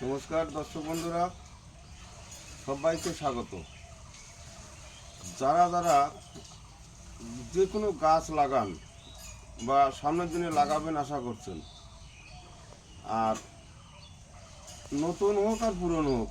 নমস্কার দর্শক বন্ধুরা, সবাইকে স্বাগত। যারা যারা যে কোনো গাছ লাগান বা সামনের দিনে লাগাবেন আশা করছেন, আর নতুন হোক আর পুরনো হোক,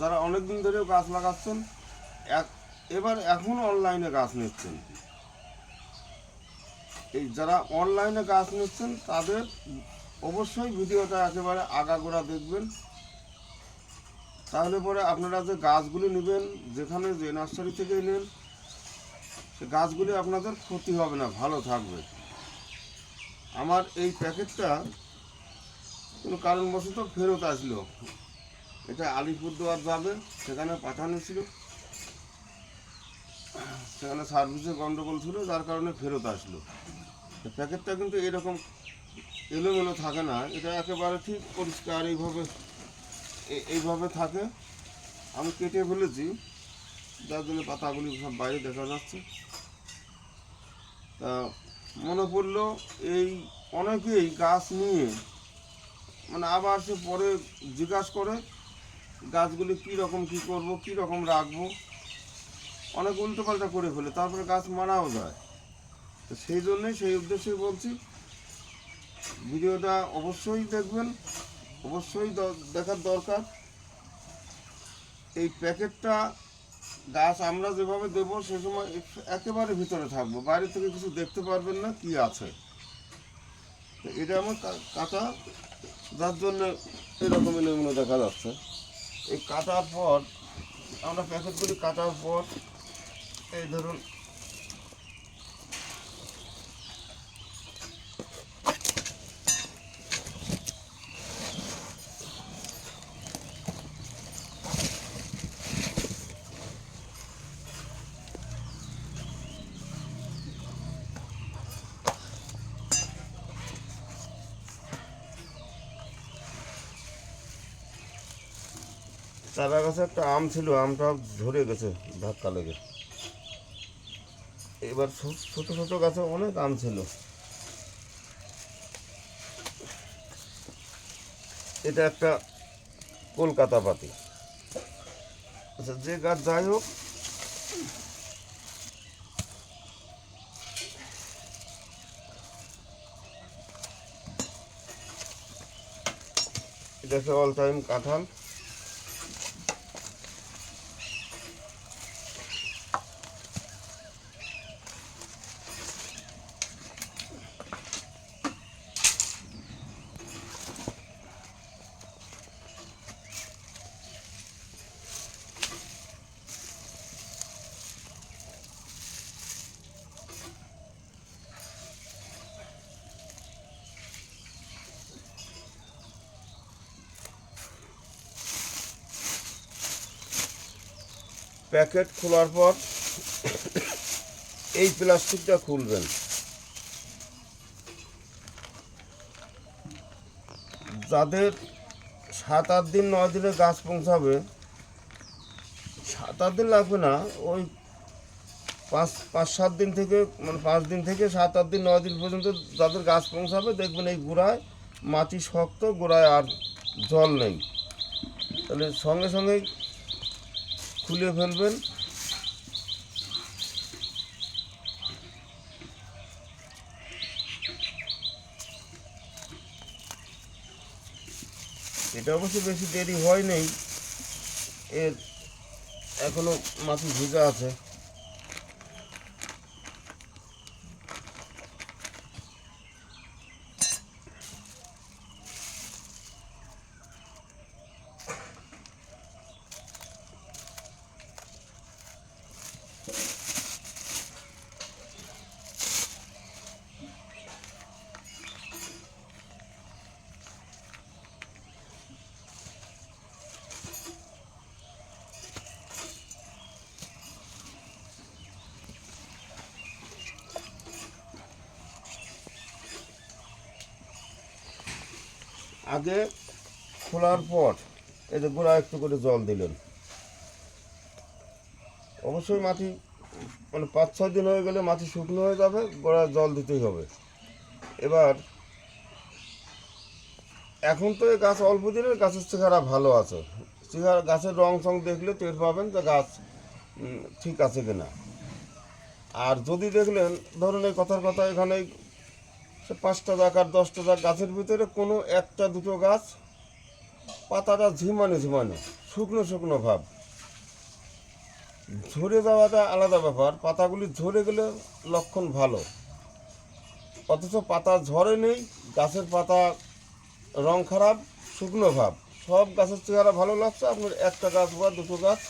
যারা অনেক দিন ধরেও গাছ লাগাচ্ছেন, এখন অনলাইনে গাছ নিচ্ছেন, এই যারা অনলাইনে গাছ নিচ্ছেন তাদের অবশ্যই ভিডিওটা একেবারে আগাগোড়া দেখবেন। তাহলে পরে আপনারা যে গাছগুলি নেবেন, যেখানে যে নার্সারি থেকে নেন, সে গাছগুলি আপনাদের ক্ষতি হবে না, ভালো থাকবে। আমার এই প্যাকেটটা কোনো কারণবশত ফেরত আসলো। এটা আলিপুরদুয়ার যাবে, সেখানে পাঠানো ছিল, সেখানে সার্ভিসে গন্ডগোল ছিল, যার কারণে ফেরত আসলো। প্যাকেটটা কিন্তু এরকম এলোমেলো থাকে না, এটা একেবারে ঠিক পরিষ্কার এইভাবে থাকে। আমি কেটে ফেলেছি, যার জন্য পাতাগুলি সব বাইরে দেখা যাচ্ছে। তা মনে পড়লো, এই অনেকেই গাছ নিয়ে আবার সে পরে জিজ্ঞাসা করে গাছগুলি কীরকম কী করবো, কীরকম রাখবো, অনেক উল্টোপাল্টা করে ফেলে, তারপরে গাছ মারাও যায়। তো সেই জন্যেই, সেই উদ্দেশ্যেই বলছি, ভিডিওটা অবশ্যই দেখবেন, অবশ্যই দেখার দরকার। এই প্যাকেটটা গাছ আমরা যেভাবে দেবো সে সময় একেবারে ভিতরে থাকবো, বাইরে থেকে কিছু দেখতে পারবেন না কি আছে। তো এটা আমার কাটা, যার জন্য এরকম এলোমেলো দেখা যাচ্ছে। এই কাটার পর, আমরা প্যাকেটগুলি কাটার পর, এই ধরুন চারা গাছে একটা আম ছিল, আমটা ঝরে গেছে ধাক্কা লেগে। এবার ছোট ছোট গাছে অনেক আম ছিল। এটা একটা কলকাতা পাতি। আচ্ছা, যে গাছ যাই হোক, এটা একটা অল টাইম কাঁঠাল। প্যাকেট খোলার পর এই প্লাস্টিকটা খুলবেন। যাদের 7-8 দিন 9 দিনে গাছ পৌঁছাবে, 7-8 দিন লাগবে না, ওই 5-7 দিন থেকে 5 দিন থেকে 7-8 দিন 9 দিন পর্যন্ত যাদের গাছ পৌঁছাবে, দেখবেন এই গোড়ায় মাটি শক্ত, গোড়ায় আর জল নেই। তাহলে সঙ্গে সঙ্গেই খুলে ফেলবেন। এটা অবশ্য বেশি দেরি হয়নি, এর এখনো মাটি ভিজা আছে। আগে খোলার পর এই যে গোড়া একটু করে জল দিলেন, অবশ্যই মাটি 5-6 দিন হয়ে গেলে মাটি শুকনো হয়ে যাবে, গোড়ায় জল দিতেই হবে। এবার এখন তো এই গাছ অল্প দিনের, গাছের চেহারা ভালো আছে, চেহারা গাছের রং সং দেখলে টের পাবেন যে গাছ ঠিক আছে কিনা। আর যদি দেখলেন ধরুন এই কথার কথা এখানে 5টা দাগ আর 10টা দাগ গাছের ভিতরে কোনো একটা দুটো গাছ পাতাটা ঝিমানো ঝিমানো শুকনো শুকনো ভাব, ঝরে যাওয়াটা আলাদা ব্যাপার, পাতাগুলি ঝরে গেলে লক্ষণ ভালো। অথচ পাতা ঝরে নেই, গাছের পাতা রং খারাপ, শুকনো ভাব, সব গাছের চেহারা ভালো লাগছে, আপনার একটা গাছ বা দুটো গাছ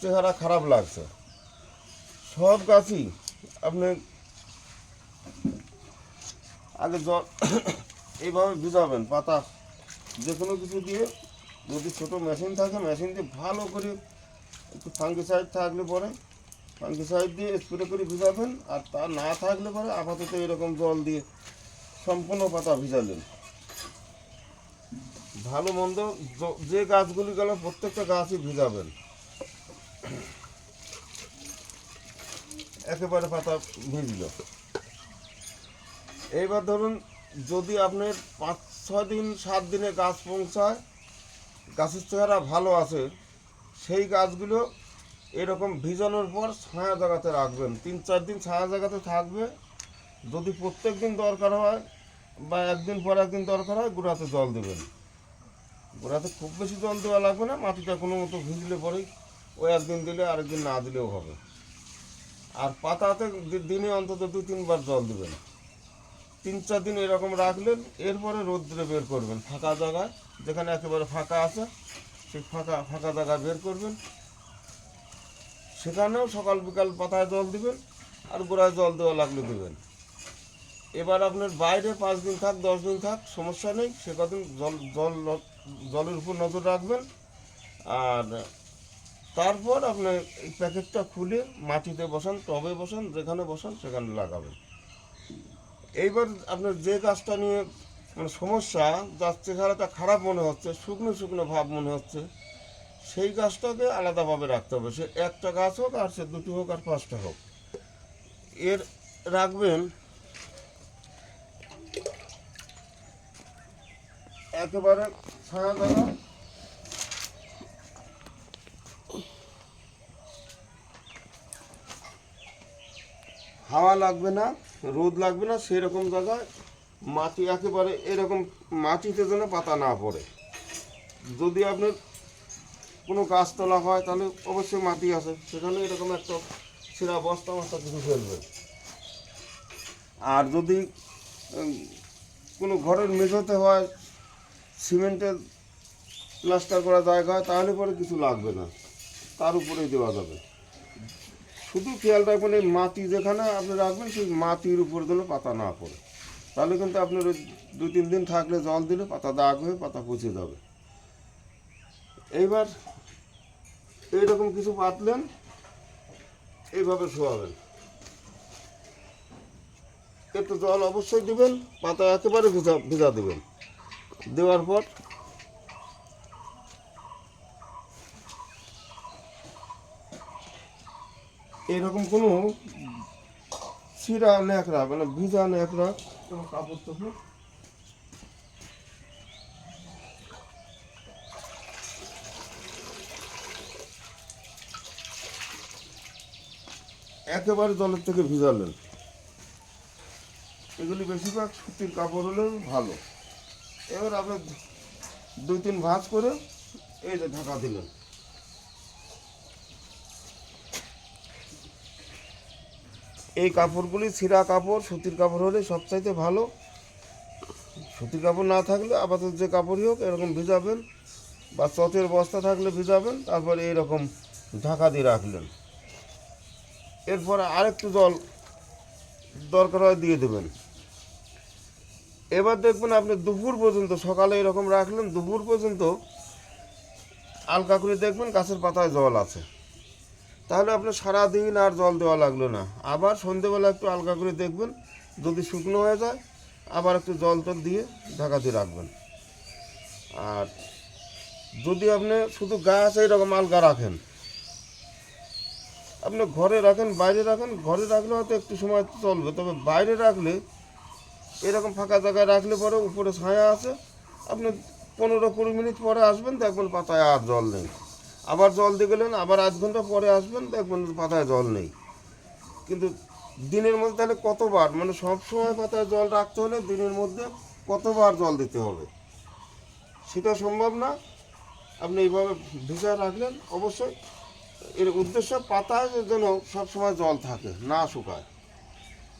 চেহারা খারাপ লাগছে। সব গাছই আপনি আগে জল এইভাবে ভিজাবেন, পাতা যে কোনো কিছু দিয়ে, যদি ছোটো মেশিন থাকে মেশিন দিয়ে ভালো করে একটু ফাঙ্গিসাইড থাকলে পরে ফাঙ্গিসাইড দিয়ে স্প্রে করে ভিজাবেন। আর তা না থাকলে পরে আপাতত এরকম জল দিয়ে সম্পূর্ণ পাতা ভিজালেন। ভালো মন্দ যে গাছগুলি গেল প্রত্যেকটা গাছই ভিজাবেন, একেবারে পাতা ভিজল। এইবার ধরুন যদি আপনার 5-6 দিন 7 দিনে গাছ পৌঁছায়, গাছের চেহারা ভালো আছে, সেই গাছগুলো এরকম ভিজানোর পর ছায়া জায়গাতে রাখবেন, 3-4 দিন ছায়া জায়গাতে থাকবে। যদি প্রত্যেক দিন দরকার হয় বা একদিন পর একদিন দরকার হয়, গোড়াতে জল দেবেন। গোড়াতে খুব বেশি জল দেওয়া লাগবে না, মাটিটা কোনো মতো ভিজলে পরেই ওই একদিন দিলে আরেকদিন না দিলেও হবে। আর পাতাতে দিনে অন্তত 2-3 বার জল দেবেন। 3-4 দিন এরকম রাখলেন, এরপরে রোদ্রে বের করবেন, ফাঁকা জায়গায় যেখানে একেবারে ফাঁকা আছে সেই ফাঁকা জায়গায় বের করবেন। সেখানেও সকাল বিকাল পাতায় জল দিবেন, আর গোড়ায় জল দেওয়া লাগলে দেবেন। এবার আপনার বাইরে 5 দিন থাক 10 দিন থাক সমস্যা নেই, সে কদিন জলের উপর নজর রাখবেন। আর তারপর আপনার এই প্যাকেটটা খুলে মাটিতে বসান, টবে বসান, যেখানে বসান সেখানে লাগাবেন। এইবার আপনার যে গাছটা নিয়ে মানে সমস্যা, যার চেহারাটা খারাপ মনে হচ্ছে, শুকনো শুকনো ভাব মনে হচ্ছে, সেই গাছটাকে আলাদাভাবে রাখতে হবে। সে একটা গাছ হোক আর সে 2টি হোক আর 5টা হোক, এর রাখবেন একেবারে ছায়া জায়গা, হাওয়া লাগবে না, রোদ লাগবে না, সেরকম জায়গায় মাটি একেবারে এরকম মাটিতে যেন পাতা না পড়ে। যদি আপনার কোনো গাছতলা হয় তাহলে অবশ্যই মাটি আছে, সেখানে এরকম একটা ছেঁড়া বস্তা কিছু ফেলবেন। আর যদি কোনো ঘরের মেঝোতে হয়, সিমেন্টের প্লাস্টার করা জায়গা হয়, তাহলে পরে কিছু লাগবে না, তার উপরেই দেওয়া যাবে। শুধু খেয়াল রাখবেন এই মাটি যেখানে আপনি রাখবেন সেই মাটির উপর যেন পাতা না পড়ে, তাহলে কিন্তু আপনার ওই 2-3 দিন থাকলে জল দিলে পাতা দাগ হয়ে পাতা পচে যাবে। এইবার এইরকম কিছু পাতলেন, এইভাবে শোয়াবেন, একটু জল অবশ্যই দিবেন, পাতা একেবারে ভিজা দেবেন। দেওয়ার পর এরকম কোনো ছিঁড়া ন্যাকড়া মানে ভিজা ন্যাকড়া কোনো কাপড় টাপড় একেবারে জলের থেকে ভিজালেন। এগুলি বেশিরভাগ সুতির কাপড় হলেও ভালো। এবার আপনি 2-3 ভাঁজ করে এই যে ঢাকা দিলেন। এই কাপড়গুলি ছিঁড়া কাপড়, সুতির কাপড় হলে সবচাইতে ভালো। সুতির কাপড় না থাকলে আপাতত যে কাপড়ই হোক এরকম ভিজাবেন, বা চটের বস্তা থাকলে ভিজাবেন, তারপরে এইরকম ঢাকা দিয়ে রাখলেন। এরপরে আরেকটু জল দরকার হয় দিয়ে দেবেন। এবার দেখবেন আপনি দুপুর পর্যন্ত, সকালে এরকম রাখলেন, দুপুর পর্যন্ত আলগা করে দেখবেন গাছের পাতায় জল আছে, তাহলে আপনার সারাদিন আর জল দেওয়া লাগলো না। আবার সন্ধেবেলা একটু আলগা করে দেখবেন, যদি শুকনো হয়ে যায় আবার একটু জল দিয়ে ঢাকা দিয়ে রাখবেন। আর যদি আপনি শুধু গাছ এইরকম আলগা রাখেন, আপনি ঘরে রাখেন বাইরে রাখেন, ঘরে রাখলে হয়তো একটু সময় চলবে, তবে বাইরে রাখলে এরকম ফাঁকা জায়গায় রাখলে পরে উপরে ছায়া আছে, আপনি 15-20 মিনিট পরে আসবেন, দেখবেন পাতায় আর জল নেই। আবার জল দিয়ে গেলেন, আবার আধ ঘন্টা পরে আসবেন, দেখবেন পাতায় জল নেই। কিন্তু দিনের মধ্যে তাহলে কতবার, মানে সবসময় পাতায় জল রাখতে হলে দিনের মধ্যে কতবার জল দিতে হবে সেটা সম্ভব না। আপনি এইভাবে ভিজা রাখলেন, অবশ্যই এর উদ্দেশ্য পাতায় যেন সবসময় জল থাকে, না শুকায়।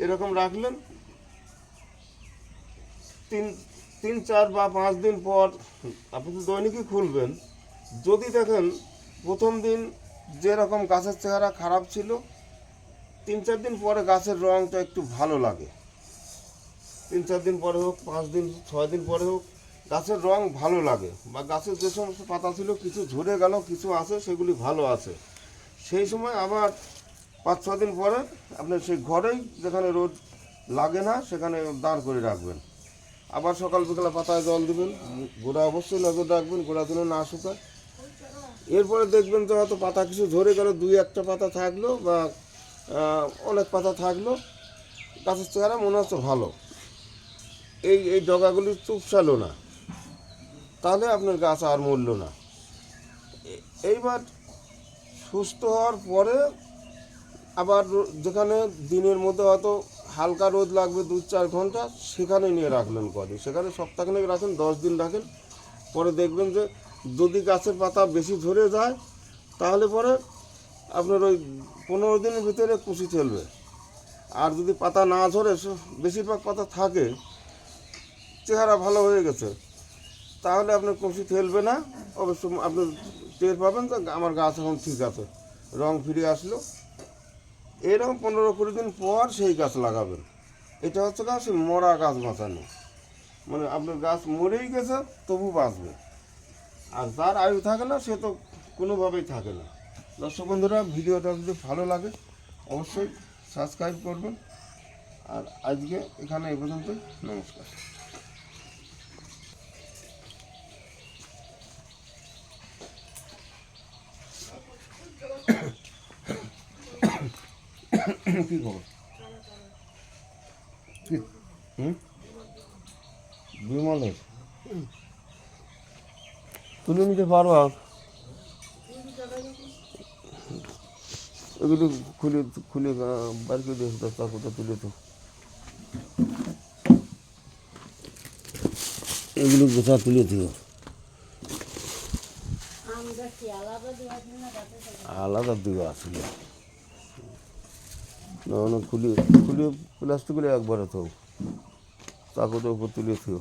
এরকম রাখলেন, 3-4 বা 5 দিন পর আপনি তো দৈনিকই খুলবেন। যদি দেখেন প্রথম দিন যেরকম গাছের চেহারা খারাপ ছিল, 3-4 দিন পরে গাছের রঙটা একটু ভালো লাগে। 3-4 দিন পরে হোক, 5 দিন 6 দিন পরে হোক, গাছের রং ভালো লাগে, বা গাছের যে সমস্ত পাতা ছিল কিছু ঝরে গেল, কিছু আছে সেগুলি ভালো আছে। সেই সময় আবার 5-6 দিন পরে আপনার সেই ঘরেই, যেখানে রোদ লাগে না সেখানে দাঁড় করে রাখবেন। আবার সকাল বিকালে পাতায় জল দেবেন, গোড়া অবশ্যই নজর রাখবেন, গোড়া যেন না শুকায়। এরপরে দেখবেন যে হয়তো পাতা কিছু ঝরে গেল, 2-1টা পাতা থাকলো বা অনেক পাতা থাকলো, গাছের চেহারা মনে হচ্ছে ভালো, এই এই ডগাগুলি চুপসালো না, তাহলে আপনার গাছ আর মরল না। এইবার সুস্থ হওয়ার পরে আবার যেখানে দিনের মধ্যে হয়তো হালকা রোদ লাগবে 2-4 ঘন্টা, সেখানে নিয়ে রাখলেন কদিন, সেখানে সপ্তাহখানেক রাখেন, 10 দিন রাখেন। পরে দেখবেন যে যদি গাছের পাতা বেশি ঝরে যায়, তাহলে পরে আপনার ওই 15 দিনের ভিতরে কুশি ফেলবে। আর যদি পাতা না ঝরে, বেশিরভাগ পাতা থাকে, চেহারা ভালো হয়ে গেছে, তাহলে আপনার কষি ফেলবে না। অবশ্য আপনি টের পাবেন যে আমার গাছ এখন ঠিক আছে, রং ফিরে আসলো। এরকম 15-20 দিন পর সেই গাছ লাগাবেন। এটা হচ্ছে গাছ মরা গাছ বাঁচানো, মানে আপনার গাছ মরেই গেছে তবু বাঁচবে। আর যার আয়ু থাকে না সে তো কোনোভাবেই থাকে না। দর্শক বন্ধুরা, ভিডিওটা যদি ভালো লাগে অবশ্যই সাবস্ক্রাইব করবেন। আর আজকে এখানে এই পর্যন্তই, নমস্কার। কী খবর? কি? বিমলের তুলে নিতে পারো, আর এগুলো খুলে খুলে বার করে দিয়ে তারপরটা তুলে তো, এগুলো গোছা তুলে দিও। আলাদা দিও আসলে না, খুলে খুলে প্লাস্টিকগুলো একবারে তো চাকুটার উপর তুলে দিও।